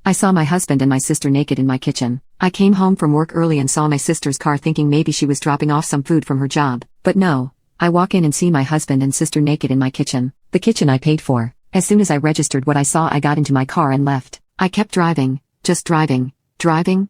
I saw my husband and my sister naked in my kitchen. I came home from work early and saw my sister's car thinking maybe she was dropping off some food from her job. But no. I walk in and see my husband and sister naked in my kitchen. The kitchen I paid for. As soon as I registered what I saw, I got into my car and left. I kept driving, just driving, driving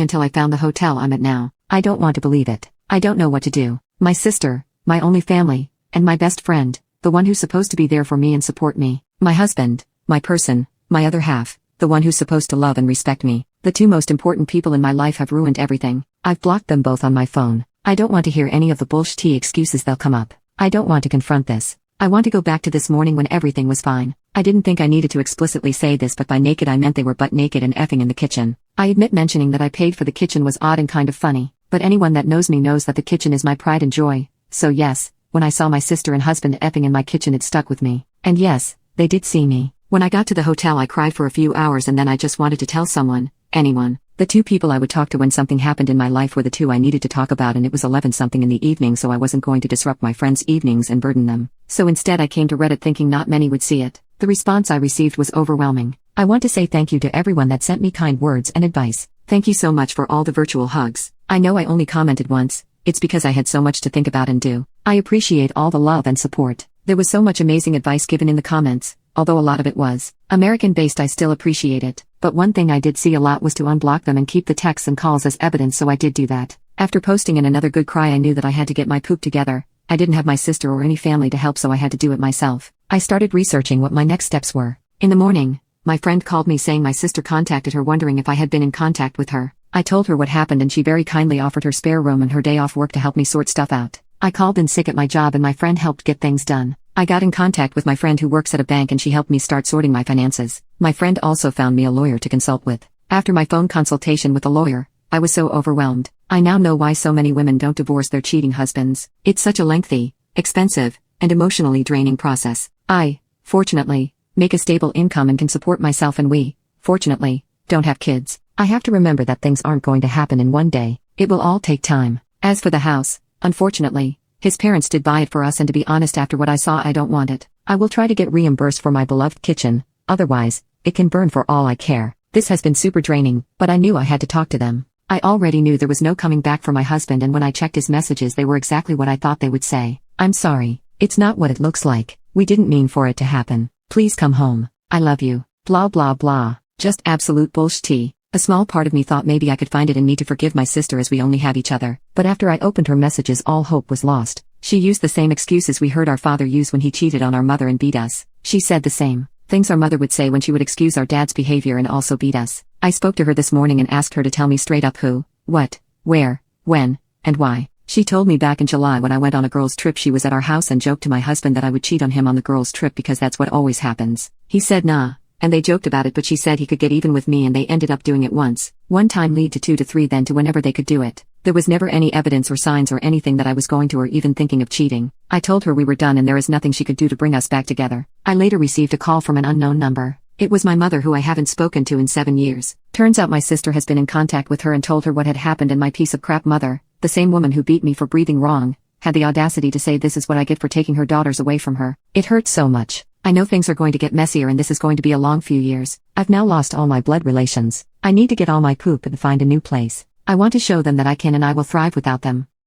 until I found the hotel I'm at now. I don't want to believe it. I don't know what to do. My sister, my only family, and my best friend, the one who's supposed to be there for me and support me. My husband, my person, my other half, the one who's supposed to love and respect me. The two most important people in my life have ruined everything. I've blocked them both on my phone. I don't want to hear any of the bullshit excuses they'll come up. I don't want to confront this. I want to go back to this morning when everything was fine. I didn't think I needed to explicitly say this, but by naked I meant they were butt naked and effing in the kitchen. I admit mentioning that I paid for the kitchen was odd and kind of funny, but anyone that knows me knows that the kitchen is my pride and joy. So yes, when I saw my sister and husband effing in my kitchen, it stuck with me. And yes, they did see me. When I got to the hotel, I cried for a few hours and then I just wanted to tell someone, anyone. The two people I would talk to when something happened in my life were the two I needed to talk about, and it was 11-something in the evening, so I wasn't going to disrupt my friends' evenings and burden them. So instead I came to Reddit thinking not many would see it. The response I received was overwhelming. I want to say thank you to everyone that sent me kind words and advice. Thank you so much for all the virtual hugs. I know I only commented once. It's because I had so much to think about and do. I appreciate all the love and support. There was so much amazing advice given in the comments, although a lot of it was American-based. I still appreciate it. But one thing I did see a lot was to unblock them and keep the texts and calls as evidence, so I did do that. After posting in another good cry, I knew that I had to get my poop together. I didn't have my sister or any family to help, so I had to do it myself. I started researching what my next steps were. In the morning, my friend called me saying my sister contacted her wondering if I had been in contact with her. I told her what happened and she very kindly offered her spare room and her day off work to help me sort stuff out. I called in sick at my job and my friend helped get things done. I got in contact with my friend who works at a bank and she helped me start sorting my finances. My friend also found me a lawyer to consult with. After my phone consultation with the lawyer, I was so overwhelmed. I now know why so many women don't divorce their cheating husbands. It's such a lengthy, expensive, and emotionally draining process. I, fortunately, make a stable income and can support myself, and we, fortunately, don't have kids. I have to remember that things aren't going to happen in one day. It will all take time. As for the house, unfortunately, his parents did buy it for us, and to be honest, after what I saw, I don't want it. I will try to get reimbursed for my beloved kitchen, otherwise, it can burn for all I care. This has been super draining, but I knew I had to talk to them. I already knew there was no coming back for my husband, and when I checked his messages, they were exactly what I thought they would say. I'm sorry. It's not what it looks like. We didn't mean for it to happen. Please come home. I love you. Blah blah blah. Just absolute bullshit. A small part of me thought maybe I could find it in me to forgive my sister as we only have each other. But after I opened her messages, all hope was lost. She used the same excuses we heard our father use when he cheated on our mother and beat us. She said the same things our mother would say when she would excuse our dad's behavior and also beat us. I spoke to her this morning and asked her to tell me straight up who, what, where, when, and why. She told me back in July when I went on a girls' trip she was at our house and joked to my husband that I would cheat on him on the girls' trip because that's what always happens. He said nah, and they joked about it, but she said he could get even with me, and they ended up doing it once. One time lead to 2 to 3, then to whenever they could do it. There was never any evidence or signs or anything that I was going to or even thinking of cheating. I told her we were done and there is nothing she could do to bring us back together. I later received a call from an unknown number. It was my mother, who I haven't spoken to in 7 years. Turns out my sister has been in contact with her and told her what had happened, and my piece of crap mother, the same woman who beat me for breathing wrong, had the audacity to say this is what I get for taking her daughters away from her. It hurts so much. I know things are going to get messier and this is going to be a long few years. I've now lost all my blood relations. I need to get all my poop and find a new place. I want to show them that I can and I will thrive without them.